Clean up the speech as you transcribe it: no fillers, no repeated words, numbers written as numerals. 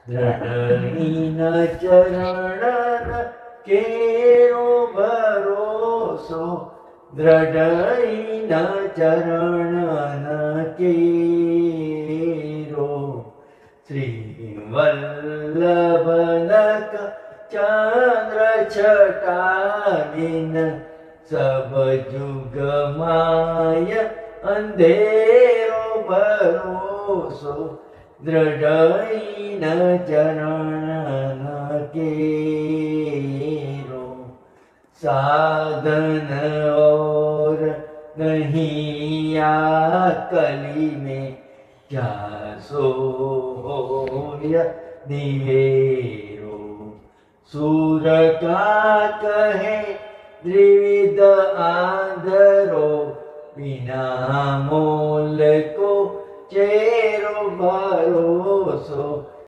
દ્રઢહીન ચરણ કેરો ભરોસો, દ્રઢહીન ચરણ કેરો. શ્રી વલ્લભનક ચંદ્ર છટાડીન, સબ જુગ માય અંધેરો ભરોસો, દ્રઢહીન ચરણ કેરો. साधन और नहीं कली में, क्या सोय दिवेरो. सूर का कहे त्रिविध आंधरो, बिना मोल को चेरो भरोसो,